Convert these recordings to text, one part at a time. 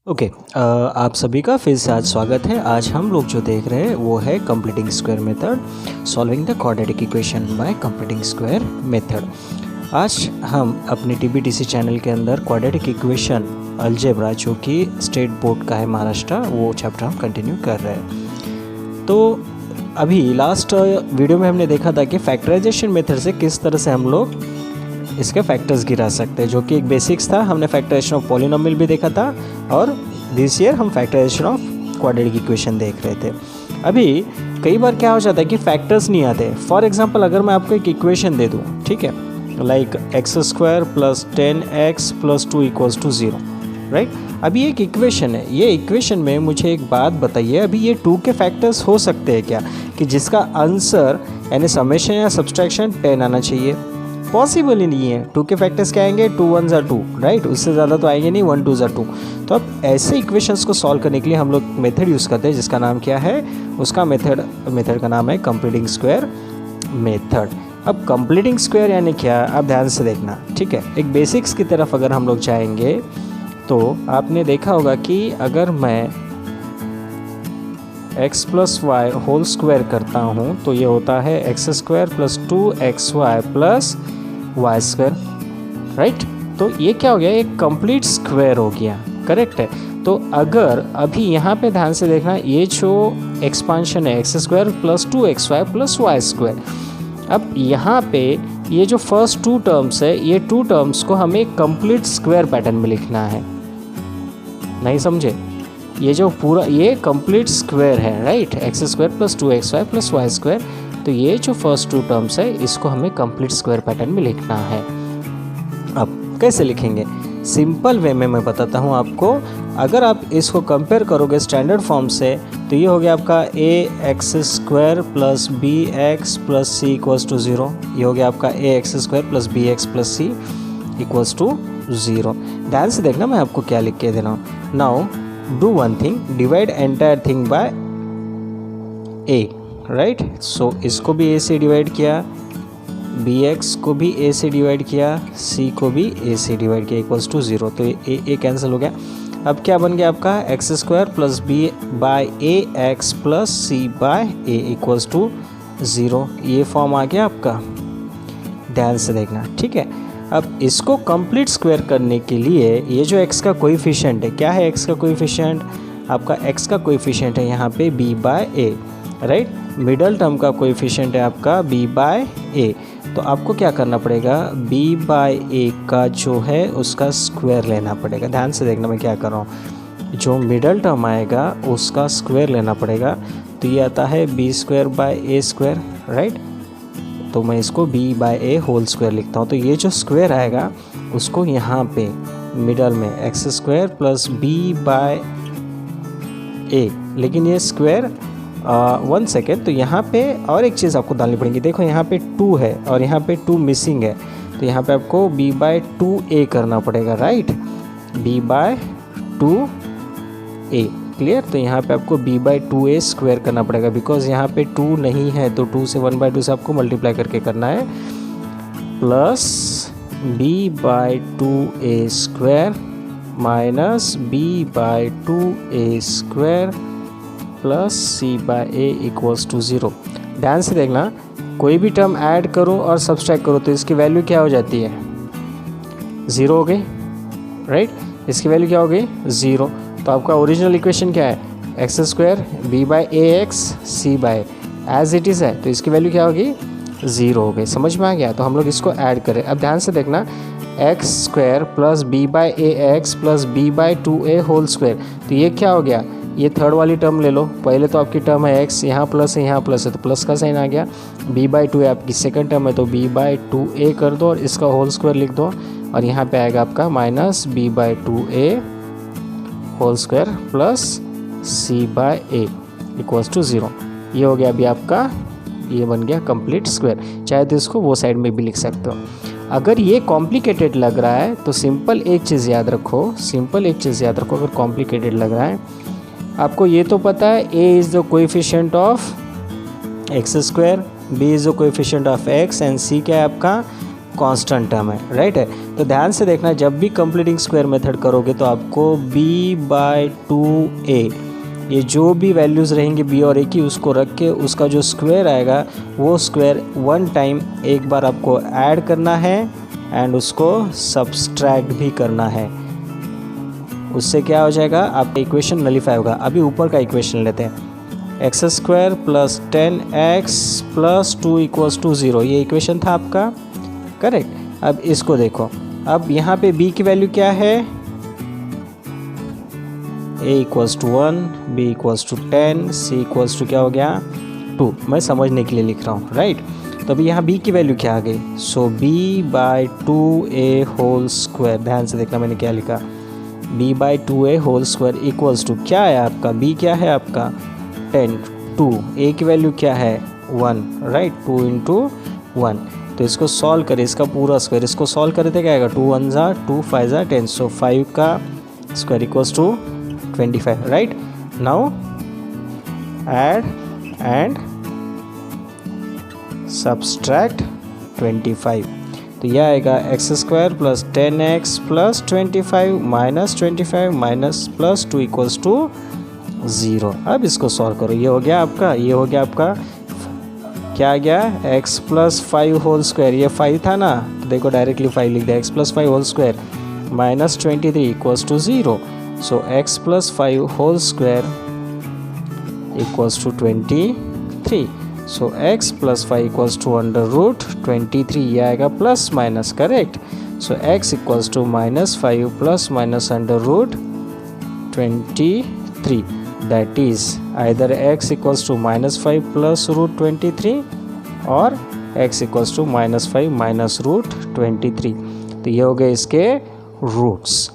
Okay आप सभी का फिर से आज स्वागत है। आज हम लोग जो देख रहे हैं वो है completing square method, solving the quadratic equation by completing square method. आज हम अपने टीबीटीसी चैनल के अंदर क्वाड्रेटिक इक्वेशन अलजेब्रा जो कि स्टेट बोर्ड का है महाराष्ट्र, वो चैप्टर हम कंटिन्यू कर रहे हैं। तो अभी लास्ट वीडियो में हमने देखा था कि फैक्टराइजेशन मेथड से किस तरह से हम लोग इसके फैक्टर्स गिरा सकते हैं, जो कि एक बेसिक्स था। हमने फैक्टराइजेशन ऑफ पॉलिनोमियल भी देखा था और दिस ईयर हम फैक्टराइजेशन ऑफ क्वाड्रेटिक इक्वेशन देख रहे थे। अभी कई बार क्या हो जाता है कि फैक्टर्स नहीं आते। फॉर एग्जांपल अगर मैं आपको एक इक्वेशन दे दूं, ठीक है, like x square plus 10x plus 2 equals to 0, right. अभी एक इक्वेशन है, ये इक्वेशन में मुझे एक बात बताइए, अभी ये 2 के फैक्टर्स हो सकते हैं क्या कि जिसका आंसर यानी समेशन या सब्सट्रैक्शन 10 आना चाहिए? पॉसिबल ही नहीं है। 2 के फैक्टर्स क्या आएंगे? 2 1 ज़ा 2, राइट। उससे ज़्यादा तो आएंगे नहीं, 1 2 ज़ा 2। तो अब ऐसे इक्वेशंस को सॉल्व करने के लिए हम लोग मेथड यूज़ करते हैं जिसका नाम क्या है? उसका मेथड का नाम है कंप्लीटिंग स्क्वायर मेथड। अब कंप्लीटिंग स्क्वायर यानी क्या, आप ध्यान से देखना, ठीक है। एक बेसिक्स की तरफ अगर हम लोग जाएंगे तो आपने देखा होगा कि अगर मैं x plus y whole square करता हूँ तो ये होता है x square plus 2xy plus y square, right. तो ये क्या हो गया? एक कंप्लीट स्क्वायर हो गया, करेक्ट है। तो अगर अभी यहाँ पे ध्यान से देखना, ये जो एक्सपांशन है x square plus 2xy plus y square, अब यहाँ पे ये जो फर्स्ट 2 टर्म्स है, ये 2 टर्म्स को हमें एक कंप्लीट स्क्वायर पैटर्न में लिखना है। नहीं समझे? ये जो पूरा ये कंप्लीट स्क्वायर है, right, x square plus 2xy plus y square. तो ये जो फर्स्ट 2 टर्म्स है इसको हमें कंप्लीट स्क्वायर पैटर्न में लिखना है। अब कैसे लिखेंगे? सिंपल वे में मैं बताता हूँ आपको। अगर आप इसको कंपेयर करोगे स्टैंडर्ड फॉर्म से तो ये हो गया आपका ax square plus bx plus c equals to 0। ये हो गया आपका ax square plus bx plus c equals to 0। ध्यान से देखना मैं आपको क्या लिख के दे रहा हूँ। Now do one thing, divide entire thing by a, right? So इसको भी a से डिवाइड किया, bx को भी a से डिवाइड किया, c को भी a से डिवाइड किया इक्वल्स टू 0। तो a कैंसिल हो गया। अब क्या बन गया आपका? X square plus b by a x plus c by a equals to 0। ये फॉर्म आ गया आपका, ध्यान से देखना, ठीक है। अब इसको कंप्लीट स्क्वायर करने के लिए ये जो x का कोएफिशिएंट है, क्या है x का कोएफिशिएंट? आपका x का कोएफिशिएंट है यहाँ पे b by a, right. Middle term का कोएफिशिएंट है आपका b बाय a। तो आपको क्या करना पड़ेगा? b बाय a का जो है उसका स्क्वायर लेना पड़ेगा। ध्यान से देखना मैं क्या कर रहा हूँ। जो मिडल टर्म आएगा उसका स्क्वायर लेना पड़ेगा। तो ये आता है b square by a square, right. तो मैं इसको b बाय ए होल स्क्वायर लिखता हूँ। तो ये जो स्क्वायर आएगा उसको यहाँ पे मिडल में x square plus b by a, लेकिन ये स्क्वायर 1 सेकेंड, तो यहाँ पे और एक चीज़ आपको डालनी पड़ेगी। देखो यहाँ पे 2 है और यहाँ पे 2 मिसिंग है, तो यहाँ पे आपको b बाय 2a करना पड़ेगा, right. b bye 2a, clear. तो यहाँ पे आपको b बाई 2a स्क्वायर करना पड़ेगा, बिकॉज यहाँ पे 2 नहीं है तो 2 से 1/2 से आपको मल्टीप्लाई करके करना है, plus b by 2a square minus b by 2a square plus c by a equals to 0। ध्यान से देखना, कोई भी टर्म ऐड करो और सब्सट्रैक्ट करो तो इसकी वैल्यू क्या हो जाती है? 0 हो गई, राइट। इसकी वैल्यू क्या हो गई? 0। तो आपका ओरिजिनल इक्वेशन क्या है? X square b by a x c by as it is है, तो इसकी वैल्यू क्या होगी? 0 हो गई। समझ में आ गया? तो हम लोग इसको ऐड करें। अब ध्यान से देखना, x square plus b by a x plus b by 2a whole square, तो ये क्या हो गया? ये थर्ड वाली टर्म ले लो। पहले तो आपकी टर्म है x, यहाँ प्लस है यहाँ प्लस है, तो प्लस का साइन आ गया। b बाई 2 आपकी सेकंड टर्म है तो b बाई 2a कर दो और इसका होल स्क्वायर लिख दो, और यहाँ पे आएगा आपका minus b by 2a whole square plus c by a equals to 0। ये हो गया अभी आपका, ये बन गया कंप्लीट स्क्वायर। चाहे तो इसको वो साइड में भी लिख सकते हो। अगर ये कॉम्प्लिकेटेड लग रहा है तो सिंपल एक चीज़ याद रखो, अगर कॉम्प्लिकेटेड लग रहा है, आपको ये तो पता है a is the coefficient of x square, b is the coefficient of x and c क्या है आपका? कांस्टेंट टर्म है, राइट है। तो ध्यान से देखना, जब भी कंप्लीटिंग स्क्वायर मेथड करोगे तो आपको b/2a, ये जो भी वैल्यूज़ रहेंगी b और a की, उसको रख के उसका जो स्क्वायर आएगा वो स्क्वायर वन टाइम एक बार आपको ऐड करना है एंड उसको सब्सट्रैक्ट भी करना है। उससे क्या हो जाएगा, आपका इक्वेशन नलीफाई होगा। अभी ऊपर का इक्वेशन लेते हैं, x² + 10x + 2 = 0, ये इक्वेशन था आपका, करेक्ट। अब इसको देखो, अब यहाँ पे b की वैल्यू क्या है, a = 1, b = 10, c = क्या हो गया 2। मैं समझने के लिए लिख रहा हूँ, राइट। तो अभी यहाँ b की वैल्यू क्या आ गई, सो b/2a होल स्क्वायर, ध्यान से देखना मैंने क्या लिखा, b/2a whole square equals to क्या है आपका, b क्या है आपका 10, 2, a की वैल्यू क्या है 1, राइट, 2 × 1। तो इसको सॉल्व करें, इसका पूरा स्क्वायर, इसको सॉल्व करें तो क्या आएगा, 2 1 ज़ा 2, 5 ज़ा 10, सो 5 का square equals to 25, right. Now add and subtract 25, तो यह आएगा x² + 10x + 25 - 25 - +2 = 0। अब इसको सॉल्व करो, ये हो गया आपका, ये हो गया आपका, क्या आ गया, x + 5 होल स्क्वायर, ये 5 था ना, तो देखो डायरेक्टली 5 लिख दिया, x + 5 whole square - 23 = 0, so x + 5 whole square = 23, सो x + 5 = √23, ये आएगा plus minus, correct. So x = -5 ± √23, that is either x = -5 + √23 और x = -5 - √23। तो ये हो गए इसके रूट्स,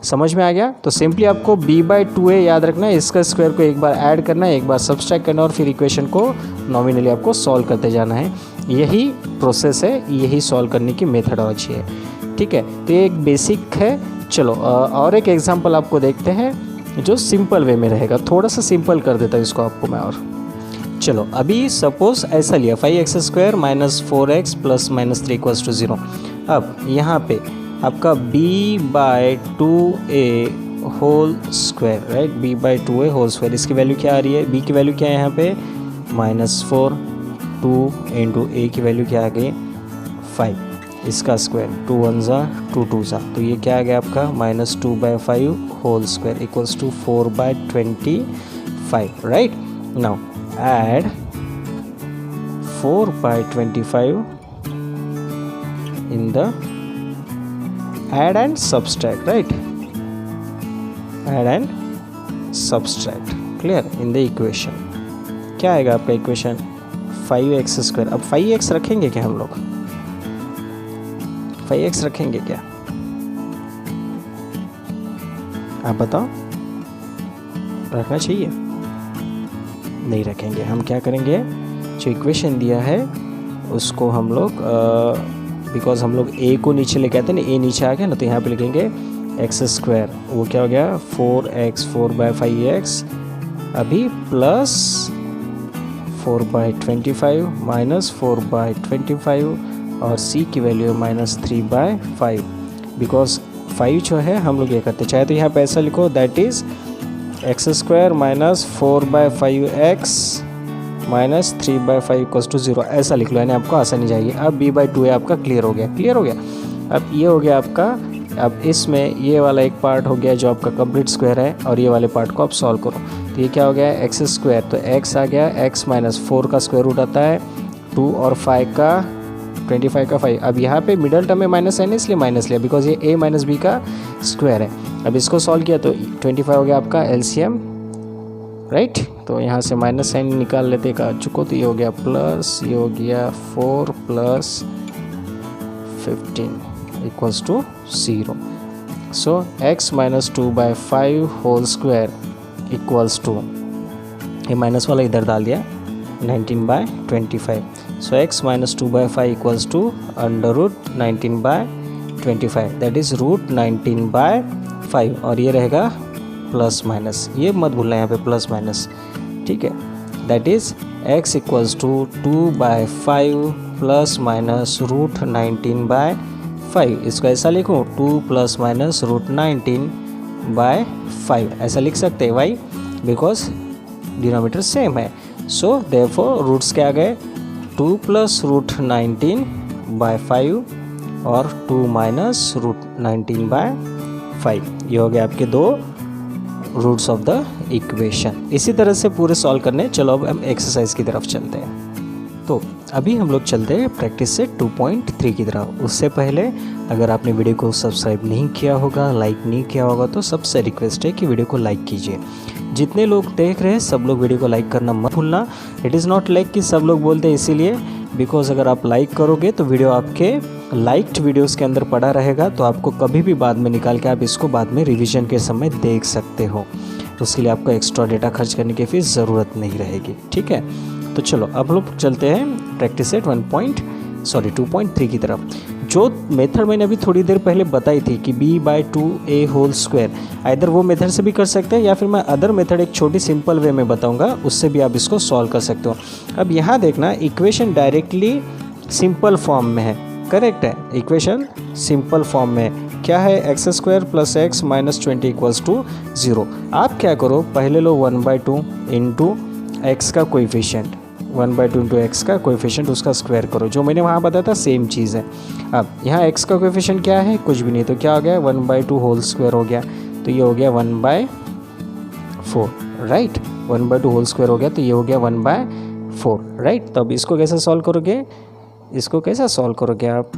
समझ में आ गया। तो सिंपली आपको b/2a याद रखना है, इसका स्क्वायर को एक बार ऐड करना है, एक बार सब्सट्रैक्ट करना है और फिर इक्वेशन को नॉमिनली आपको सॉल्व करते जाना है। यही प्रोसेस है, यही सॉल्व करने की मेथडोलॉजी है, ठीक है। तो ये एक बेसिक है। चलो और एक एग्जांपल आपको देखते हैं जो सिंपल वे में रहेगा, थोड़ा सा सिंपल कर देता हूँ इसको आपको मैं। और चलो अभी सपोज ऐसा लिया, 5x² - 4x + -3 = 0। अब यहाँ पे आपका b/2a whole square, right, b/2a whole square, इसकी वैल्यू क्या आ रही है, b की वैल्यू क्या है यहाँ पे -4, 2 × a की वैल्यू क्या आ गई 5, इसका स्क्वायर 2 1 ज़ा 2 2 ज़ा, तो ये क्या आ गया आपका -2/5 whole square = 4/25, right. Now add 4/25 in the add and subtract, right, add and subtract, clear, in the equation क्या आएगा आपका इक्वेशन 5x²। अब 5x रखेंगे क्या हम लोग, 5x रखेंगे क्या, आप बताओ, रखना चाहिए, नहीं रखेंगे। हम क्या करेंगे, जो इक्वेशन दिया है उसको हम लोग बिकॉज हम लोग a को नीचे लेके आते हैं ना, a नीचे आ गया ना, तो यहाँ पे लिखेंगे x², वो क्या हो गया 4x 4/5x, अभी प्लस 4/25 - 4/25 और c की वैल्यू -3/5, बिकॉज 5 जो है हम लोग ये करते, चाहे तो यहाँ पे ऐसा लिखो, दैट इज़ x² - 4/5x -3/5 = 0, ऐसा लिख लो, यानी आपको आसानी जाएगी। अब b/2a आपका क्लियर हो गया, क्लियर हो गया। अब ये हो गया आपका, अब इसमें ये वाला एक पार्ट हो गया जो आपका कंप्लीट स्क्वायर है, और ये वाले पार्ट को आप सॉल्व करो। तो ये क्या हो गया x², तो x आ गया, x - 4 का स्क्वायर रूट आता है 2 और 5 का 25 का 5। अब यहाँ पे मिडल टर्म में माइनस है ना, इसलिए माइनस लिया, बिकॉज ये a - b का स्क्वायर है। अब इसको सॉल्व किया तो 25 हो गया आपका एलसीएम, राइट। तो यहाँ से माइनस साइन निकाल लेते का चुको, तो ये हो गया प्लस, ये हो गया 4 + 15 = 0। So x - 2/5 whole square equals to, ये माइनस वाला इधर डाल दिया, 19/25। सो x - 2/5 = √19/25, दैट इज़ √19/5, और ये रहेगा प्लस माइनस, ये मत भूलना यहाँ पे प्लस माइनस, ठीक है। That is x = 2/5 plus minus root 19/5। इसको ऐसा लिखूँ 2 प्लस माइनस रूट 19/5 ऐसा लिख सकते हैं। वाई? बिकॉज डिनोमीटर सेम है। सो देयरफॉर रूट्स क्या आ गए 2 प्लस रूट 19/5 और 2 माइनस रूट 19/5। ये हो गया आपके दो रूट्स ऑफ द इक्वेशन। इसी तरह से पूरे सॉल्व करने। चलो अब हम एक्सरसाइज की तरफ चलते हैं। तो अभी हम लोग चलते हैं प्रैक्टिस से 2.3 की तरफ। उससे पहले अगर आपने वीडियो को सब्सक्राइब नहीं किया होगा, लाइक नहीं किया होगा, तो सबसे रिक्वेस्ट है कि वीडियो को लाइक कीजिए। जितने लोग देख रहे हैं सब लोग वीडियो को लाइक करना मत भूलना। इट इज़ नॉट लाइक कि सब लोग बोलते हैं इसीलिए, बिकॉज अगर आप लाइक करोगे तो वीडियो आपके लाइक्ड वीडियोस के अंदर पड़ा रहेगा, तो आपको कभी भी बाद में निकाल के आप इसको बाद में रिवीजन के समय देख सकते हो। तो उसके लिए आपको एक्स्ट्रा डेटा खर्च करने की फिर ज़रूरत नहीं रहेगी। ठीक है, तो चलो अब लोग चलते हैं प्रैक्टिस सेट 2.3 की तरफ। जो मेथड मैंने अभी थोड़ी देर पहले बताई थी कि b/2a होल स्क्वायर, आइदर वो मेथड से भी कर सकते हैं या फिर मैं अदर मेथड एक छोटी सिंपल वे में बताऊंगा, उससे भी आप इसको सॉल्व कर सकते हो। अब यहाँ देखना इक्वेशन डायरेक्टली सिंपल फॉर्म में है। करेक्ट है, इक्वेशन सिंपल फॉर्म में क्या है x square plus x minus 20 = 0। आप क्या करो पहले लो 1/2 इंटू एक्स का कोएफिशिएंट, 1/2 इंटू एक्स का कोएफिशिएंट उसका स्क्वायर करो। जो मैंने वहाँ बताया था सेम चीज़ है। अब यहाँ एक्स का कोएफिशिएंट क्या है, कुछ भी नहीं, तो क्या हो गया 1/2 होल स्क्वायर हो गया, तो ये हो गया 1/4 राइट। 1/2 होल स्क्वायर हो गया तो ये हो गया 1/4 राइट। तो अब इसको कैसे सॉल्व करोगे, इसको कैसा सॉल्व करोगे आप,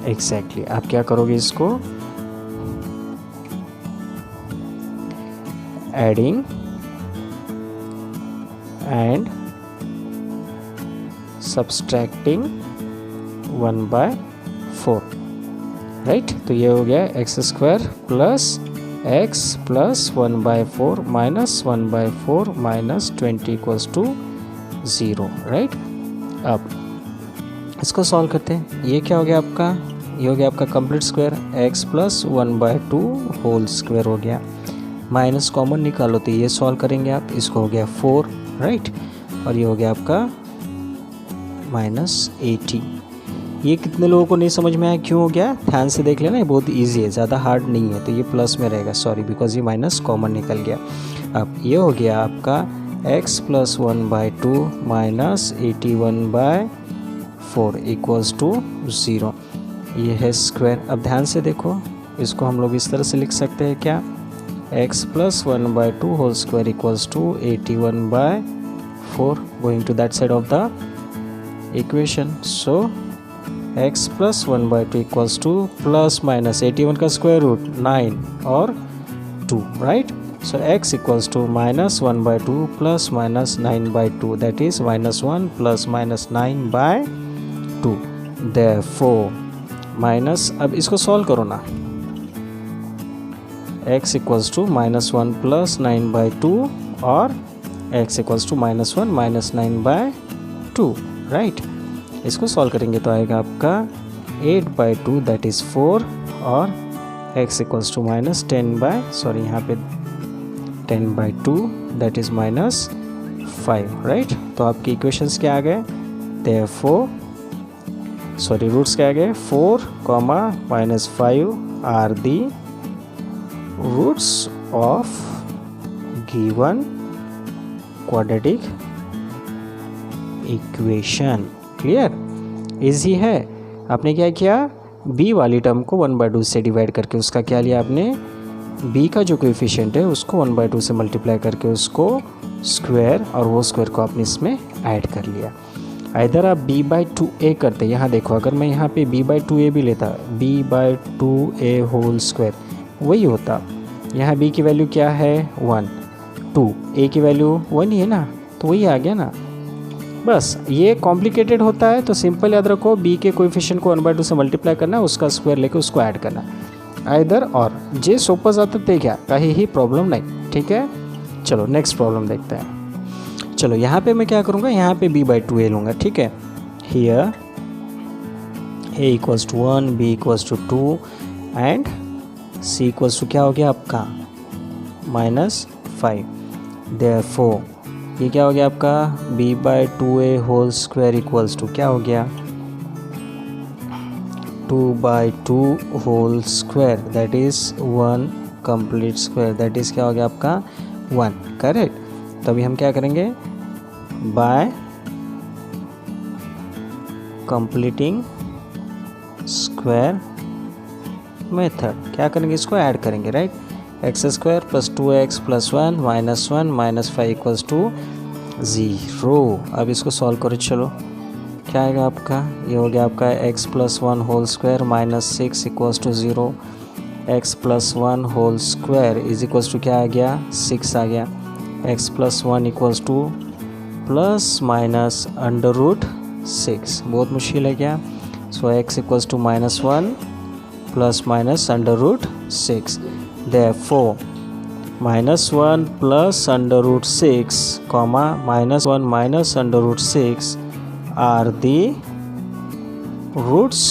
एग्जैक्टली आप क्या करोगे इसको एडिंग एंड सब्सट्रैक्टिंग 1/4 राइट। तो ये हो गया x square plus x plus 1/4 minus 1/4 minus 20 = 0 right. अब इसको सॉल्व करते हैं। ये क्या हो गया आपका, ये हो गया आपका complete square x plus 1/2 whole square हो गया, माइनस कॉमन निकालो तो ये सॉल्व करेंगे आप, इसको हो गया 4 राइट, और ये हो गया आपका -80। ये कितने लोगों को नहीं समझ में आया क्यों हो गया, ध्यान से देख लेना, ये बहुत इजी है, ज़्यादा हार्ड नहीं है। तो ये प्लस में रहेगा, सॉरी बिकॉज ये माइनस कॉमन निकल गया। अब ये हो गया आपका x प्लस 1/2 माइनस 81/4 = 0। ये है स्क्वायर। अब ध्यान से देखो, इसको हम लोग इस तरह से लिख सकते हैं क्या, x plus 1/2 whole square = 81/4 going to that side of the equation. So x plus 1/2 = plus minus 81 का स्क्वायर रूट 9 और 2 right. So x = -1/2 plus -9/2, that is -1 plus -9/2। Therefore minus, अब इसको सॉल्व करो ना, x = -1 plus 9/2 और x = -1 minus 9/2 राइट। इसको solve करेंगे तो आएगा आपका 8/2 that is 4 और x = यहाँ पे 10/2 that is -5 राइट। तो आपके इक्वेशंस क्या आ गए, रूट्स क्या आ गए 4, -5 are the roots of given quadratic equation. Clear, easy है। आपने क्या किया, b वाली टर्म को 1/2 से डिवाइड करके उसका क्या लिया आपने, b का जो कोएफिशिएंट है उसको 1/2 से मल्टीप्लाई करके उसको स्क्वायर, और वो स्क्वायर को आपने इसमें ऐड कर लिया। इधर आप b/2a करते, यहाँ देखो अगर मैं यहाँ पे b/2a भी लेता, b/2a होल स्क्वायर वही होता। यहाँ b की वैल्यू क्या है 1, 2, a की वैल्यू 1 ही है ना, तो वही आ गया ना। बस ये कॉम्प्लिकेटेड होता है तो सिंपल याद रखो, b के कोएफिशिएंट को 1/2 से मल्टीप्लाई करना, उसका स्क्वायर लेके उसको ऐड करना, इधर और जे सोपं जातं ते घ्या, काहीही प्रॉब्लम नहीं। ठीक है, चलो नेक्स्ट प्रॉब्लम देखते हैं। चलो यहाँ पे मैं क्या करूँगा, यहाँ पे b/2a लूँगा। ठीक है, here a = 1, b = 2 and c = क्या हो गया आपका -5। Therefore ये क्या हो गया आपका b/2a whole square equals to क्या हो गया 2/2 whole square that is 1 complete square that is क्या हो गया आपका 1 करेक्ट। तो अभी हम क्या करेंगे बाय कंप्लीटिंग स्क्वायर मेथड क्या करेंगे इसको ऐड करेंगे right x square plus 2x plus 1 minus 1 minus 5 equals to 0। अब इसको सॉल्व करो चलो क्या आएगा आपका ये हो गया आपका x plus 1 whole square minus 6 equals to 0 x plus 1 whole square is equals to क्या आ गया 6 आ गया x plus 1 equals to plus minus under root 6 बहुत मुश्किल है क्या so x equals to minus 1 plus minus under root 6 therefore minus 1 plus under root 6 comma minus 1 minus under root 6 are the roots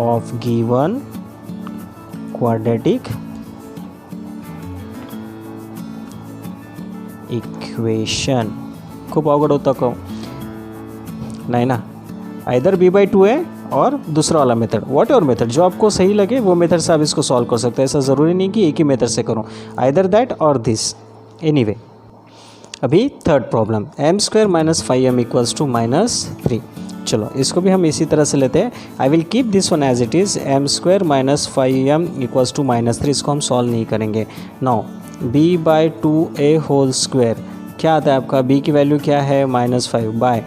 of given quadratic equation। खूब अवगढ़ होता कहो नहीं ना इधर b/2 है और दूसरा वाला मेथड व्हाट एवर मेथड जो आपको सही लगे वो मेथड से आप इसको सॉल्व कर सकते हैं ऐसा ज़रूरी नहीं कि एक ही मेथड से करो आइदर दैट और दिस एनीवे। अभी third problem m² minus 5m equals to -3। चलो इसको भी हम इसी तरह से लेते हैं I will keep this one as it is m² minus 5m equals to -3 इसको हम सॉल्व नहीं करेंगे। नाउ b/2a होल स्क्वायर क्या आता है आपका b की वैल्यू क्या है -5 बाय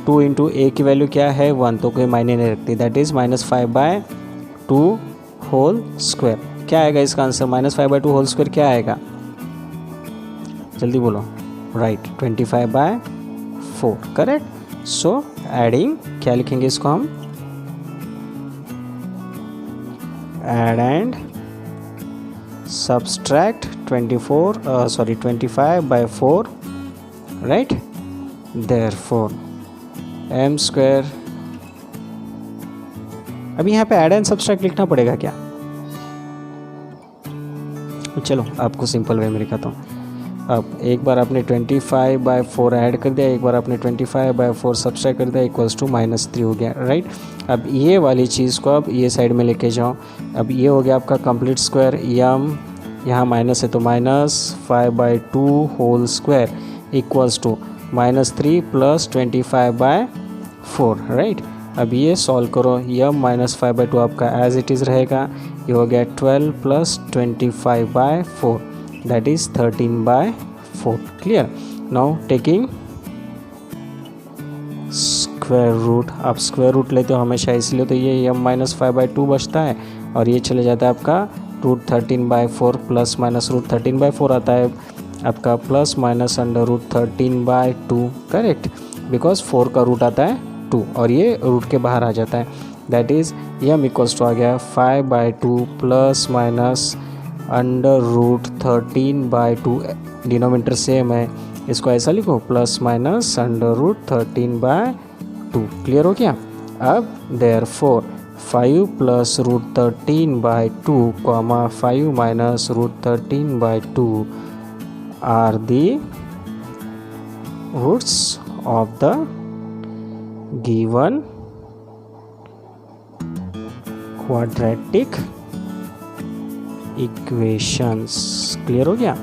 2 इंटू ए की वैल्यू क्या है 1 तो कोई मायने नहीं रखती दैट इज़ -5/2 होल स्क्वायर क्या आएगा इसका आंसर -5/2 होल स्क्वायर क्या आएगा जल्दी बोलो राइट 25/4 करेक्ट। सो एडिंग क्या लिखेंगे इसको हम add and subtract 25/4 right therefore m²। अभी यहाँ पे ऐड एंड सब्सट्रैक्ट लिखना पड़ेगा क्या चलो आपको सिंपल वे में लिखाता हूँ। अब एक बार आपने 25/4 ऐड कर दिया एक बार आपने 25/4 सब्सट्रैक्ट कर दिया इक्वल्स टू -3 हो गया राइट। अब ये वाली चीज़ को अब ये साइड में लेके जाओ अब ये हो गया आपका कंप्लीट स्क्वायर यम यहाँ माइनस है तो -5/2 whole square equals to -3 plus 25/4 right. अब ये सॉल्व करो यम -5/2 आपका एज इट इज़ रहेगा ये हो गया 12 plus 25/4 that is 13/4 clear. Now taking square root आप स्क्वायर रूट लेते हो हमेशा इसलिए तो ये यम -5/2 बचता है और ये चले जाता है आपका √13/4 प्लस माइनस √13/4 आता है आपका plus minus under √13/2 correct because 4 का रूट आता है 2 और ये रूट के बाहर आ जाता है that is m equals to आ गया 5/2 plus minus under √13/2 denominator same है इसको ऐसा लिखो प्लस माइनस अंडर √13/2 क्लियर हो गया। अब therefore 5 plus √13/2 comma 5 minus √13/2 are the roots of the given quadratic equations clear हो गया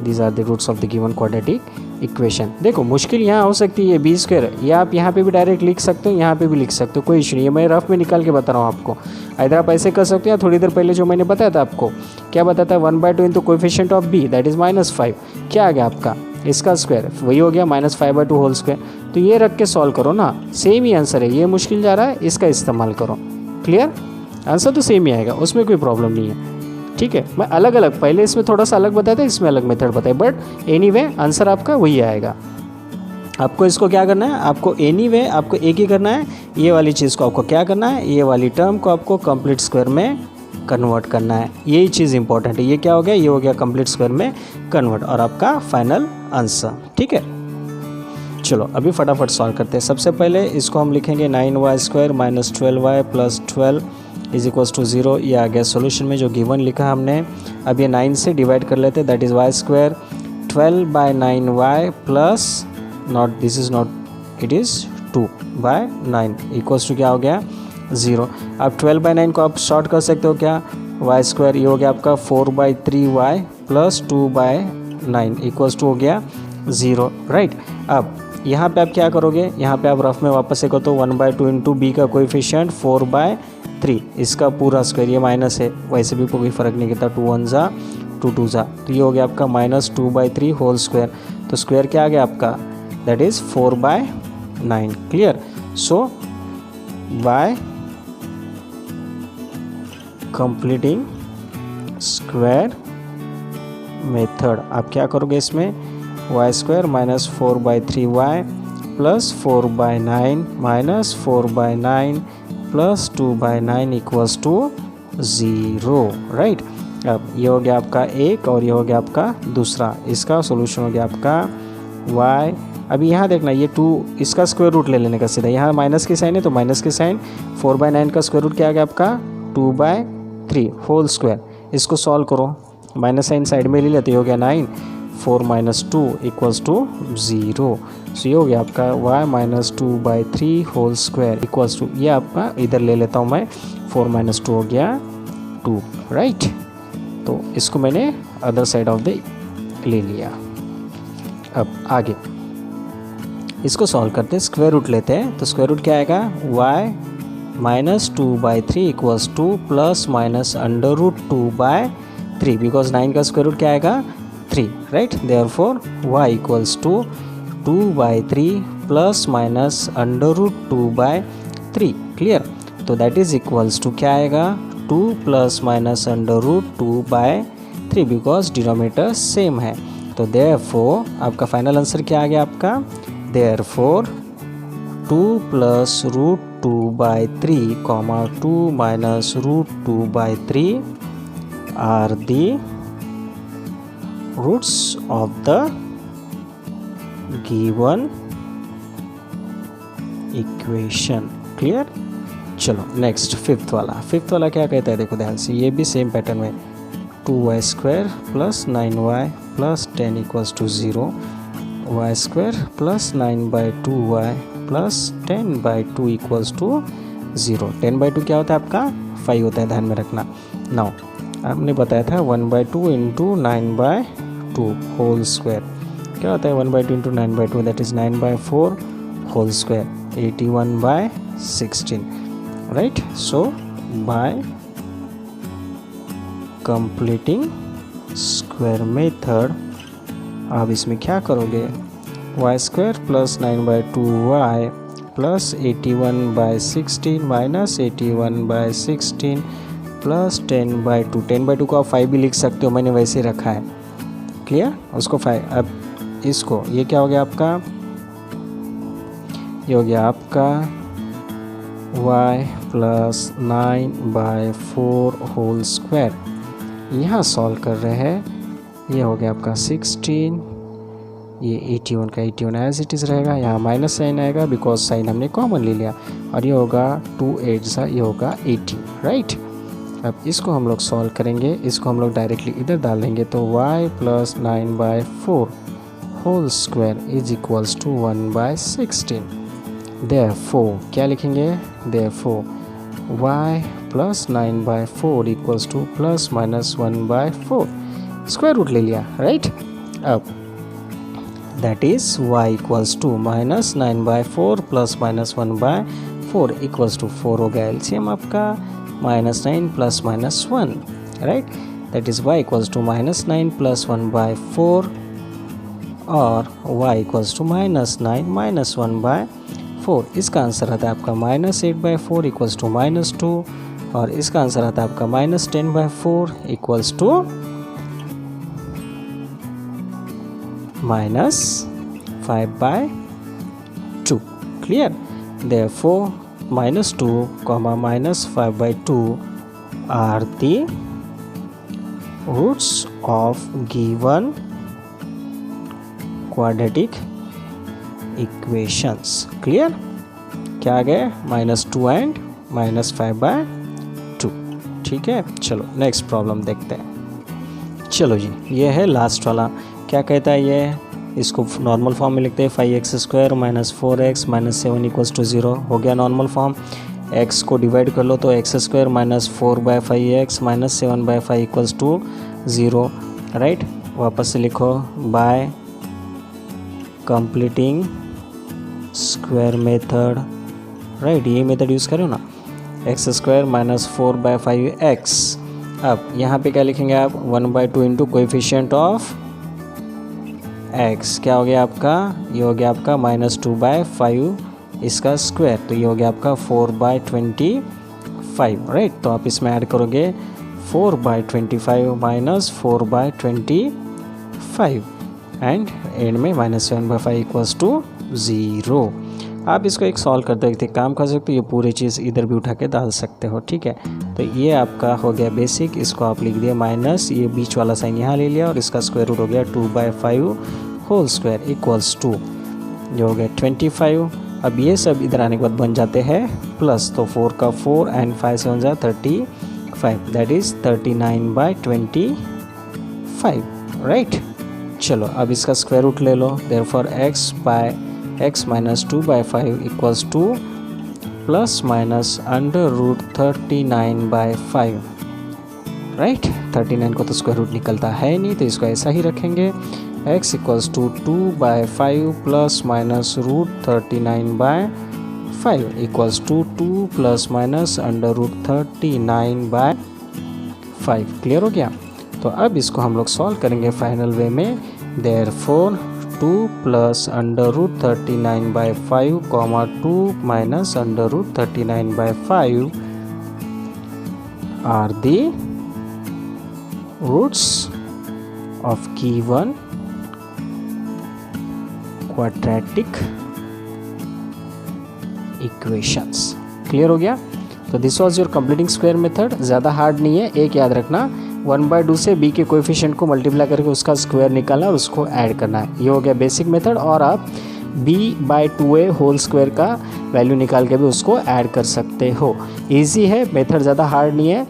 these are the roots of the given quadratic equation। देखो मुश्किल यहाँ हो सकती है b² ये आप यहाँ पे भी डायरेक्ट लिख सकते हो यहाँ पे भी लिख सकते हो कोई इशू नहीं है मैं रफ में निकाल के बता रहा हूँ आपको इधर आप ऐसे कर सकते हो या थोड़ी देर पहले जो मैंने बताया था आपको क्या बताया था 1/2 into coefficient of b that is -5 क्या आ गया आपका इसका स्क्वायर वही हो गया -5/2 होल स्क्वायर तो ये रख के सॉल्व करो ना सेम ही आंसर है ये मुश्किल जा रहा है इसका इस्तेमाल करो क्लियर आंसर तो सेम ही आएगा उसमें कोई प्रॉब्लम नहीं है ठीक है। मैं अलग अलग पहले इसमें थोड़ा सा अलग बताया था इसमें अलग मेथड बताया बट एनीवे आंसर आपका वही आएगा। आपको इसको क्या करना है आपको एनीवे आपको एक ही करना है ये वाली चीज़ को आपको क्या करना है ये वाली टर्म को आपको कंप्लीट स्क्वायर में कन्वर्ट करना है यही चीज़ इंपॉर्टेंट है। ये क्या हो गया ये हो गया कंप्लीट स्क्वायर में कन्वर्ट और आपका फाइनल आंसर ठीक है। चलो अभी फटाफट सॉल्व करते हैं। सबसे पहले इसको हम लिखेंगे 9y² minus 12y plus 12 is equals to 0 ये आ गया सोल्यूशन में जो गिवन लिखा हमने। अब ये 9 से डिवाइड कर लेते हैं that is y² 12/9y plus not this is not it is 2/9 equals to क्या हो गया 0। अब 12/9 को आप शॉर्ट कर सकते हो क्या वाई स्क्वायर, ये हो गया आपका 4/3y प्लस 2/9 इक्वल्स टू हो गया 0 राइट। अब यहाँ पे आप क्या करोगे, यहाँ पे आप रफ में वापस से करो तो 1/2 इंटू बी का कोएफिशिएंट 4/3 इसका पूरा स्क्वायर, ये माइनस है वैसे भी कोई फ़र्क नहीं करता, 2 1 जा 2 2 जा, तो ये हो गया आपका -2/3 होल स्क्वायर। तो स्क्वायर क्या आ गया आपका that is 4/9 clear. So by completing square method आप क्या करोगे इसमें y square minus 4/3y plus 4/9 minus 4/9 plus 2/9 equals to 0 right. अब ये हो गया आपका एक और ये हो गया आपका दूसरा, इसका सॉल्यूशन हो गया आपका y। अभी यहाँ देखना ये 2 इसका स्क्वायर रूट ले लेने का सीधा, यहाँ माइनस की साइन है तो माइनस की साइन, 4/9 का स्क्वायर रूट क्या आ गया आपका 2/3 होल स्क्वायर। इसको सॉल्व करो, माइनस साइन साइड में ले लेते हो गया 9, 4 - 2 इक्वल्स टू 0। सो ये हो गया आपका y minus 2/3 whole square equals to, ये आपका इधर ले लेता हूँ मैं 4 - 2 हो गया 2 राइट। तो इसको मैंने अदर साइड ऑफ द ले लिया। अब आगे इसको सॉल्व करते हैं, स्क्वायर रूट लेते हैं, तो स्क्वायर रूट क्या आएगा y minus 2/3 equals to plus minus √2/3 because 9 का स्क्वायर रूट क्या आएगा 3 right. Therefore y equals to 2/3 plus minus √2/3 clear. तो दैट इज इक्वल्स टू क्या आएगा 2 plus minus √2/3 because denominator same है। तो देयरफॉर आपका फाइनल आंसर क्या आ गया आपका therefore 2 plus √2/3 comma 2 minus √2/3 are the roots of the given equation clear. चलो नेक्स्ट फिफ्थ वाला क्या कहता है देखो ध्यान से, ये भी सेम पैटर्न में 2y² plus 9y plus 10 equals to 0, y² plus 9/2y plus 10/2 equals to 0। 10/2 क्या होता है आपका 5 होता है, ध्यान में रखना। नाउ हमने बताया था 1/2 इंटू 9/2 होल स्क्वायर क्या होता है 1/2 into 9/2 that is 9/4 whole square 81/16 right. So by completing square method आप इसमें क्या करोगे y² plus 9/2y plus 81/16 minus 81/16 plus 10/2। 10/2 को आप 5 भी लिख सकते हो, मैंने वैसे रखा है क्लियर उसको 5। अब इसको ये क्या हो गया आपका ये हो गया आपका y प्लस 9/4 होल स्क्वायर, यहाँ सॉल्व कर रहे हैं। ये हो गया आपका 16, ये 81 का 81 एज इट इज़ रहेगा, यहाँ माइनस साइन आएगा बिकॉज साइन हमने कॉमन ले लिया, और ये होगा 2 8 सा ये होगा 80 राइट। अब इसको हम लोग सॉल्व करेंगे, इसको हम लोग डायरेक्टली इधर डाल देंगे तो y plus 9/4 whole square is equals to 1/16। Therefore क्या लिखेंगे therefore y plus 9/4 equals to plus minus 1/4 square root ले लिया राइट। अब that is y equals to minus 9/4 plus minus 1/4 equals to 4 हो गया LCM आपका -9 plus -1 right, that is y equals to -9 plus 1/4 और y equals to -9 minus 1/4। इसका answer आता है आपका -8/4 equals to -2 और इसका आंसर आता है आपका -10/4 equals to -5/2 clear। therefore -2 comma -5/2 are the roots of given quadratic equations clear। क्या आ गए -2 एंड -5/2 ठीक है। चलो नेक्स्ट प्रॉब्लम देखते हैं। चलो जी ये है लास्ट वाला, क्या कहता है ये, इसको नॉर्मल फॉर्म में लिखते हैं 5x² minus 4x minus 7 equals to 0। हो गया नॉर्मल फॉर्म। x को डिवाइड कर लो तो x² minus 4/5x minus 7/5 equals to 0, right. वापस से लिखो by completing square method, right, ये मेथड यूज़ करो ना, x² माइनस 4/5x। अब यहाँ पे क्या लिखेंगे आप, 1/2 इंटू कोएफिशिएंट ऑफ x, क्या हो गया आपका, ये हो गया आपका -2/5 इसका स्क्वायर, तो ये हो गया आपका 4/25, राइट। तो आप इसमें ऐड करोगे 4/25 माइनस 4/25 एंड एंड में -7/5 इक्वल्स टू 0। आप इसको एक सॉल्व करते देखते काम कर सकते हो, ये पूरी चीज़ इधर भी उठा के डाल सकते हो, ठीक है। तो ये आपका हो गया बेसिक, इसको आप लिख दिया माइनस, ये बीच वाला साइन यहाँ ले लिया और इसका स्क्वायर रूट हो गया 2/5 होल स्क्वायर इक्वल्स टू, ये हो गया 25। अब ये सब इधर आने के बाद बन जाते हैं प्लस, तो 4 का 4 एंड 5 7 जा 35, दैट इज़ 39/25, राइट। चलो अब इसका स्क्वायर रूट ले लो, therefore x minus 2/5 equals to plus minus √39/5, right. 39 को तो स्क्वायर रूट निकलता है नहीं, तो इसको ऐसा ही रखेंगे, x equals to 2/5 plus minus √39/5 equals to 2 plus minus √39/5। Clear हो गया। तो अब इसको हम लोग सॉल्व करेंगे फाइनल वे में, therefore 2 plus √39/5 comma 2 minus √39/5 are the roots of given quadratic equations. Clear हो गया। तो this was your completing square method, ज़्यादा हार्ड नहीं है। एक याद रखना, 1/2 से b के कोएफिशिएंट को मल्टीप्लाई करके उसका स्क्वायर निकालना और उसको ऐड करना है। ये हो गया बेसिक मेथड, और आप b/2a होल स्क्वायर का वैल्यू निकाल के भी उसको ऐड कर सकते हो। इजी है मेथड, ज़्यादा हार्ड नहीं है।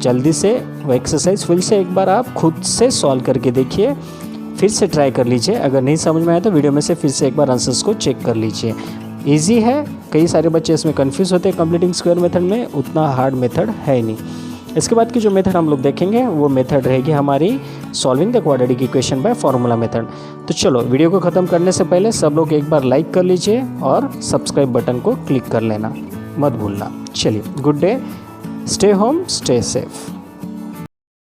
जल्दी से वो एक्सरसाइज फिर से एक बार आप खुद से सॉल्व करके देखिए, फिर से ट्राई कर लीजिए। अगर नहीं समझ में आया तो वीडियो में से फिर से एक बार आंसर्स को चेक कर लीजिए। ईजी है, कई सारे बच्चे इसमें कंफ्यूज होते हैं कंप्लीटिंग स्क्वायर मेथड में, उतना हार्ड मेथड है नहीं। इसके बाद की जो मेथड हम लोग देखेंगे वो मेथड रहेगी हमारी solving the quadratic equation by formula method. तो चलो वीडियो को ख़त्म करने से पहले सब लोग एक बार लाइक कर लीजिए और सब्सक्राइब बटन को क्लिक कर लेना मत भूलना। चलिए, good day, stay home, stay safe.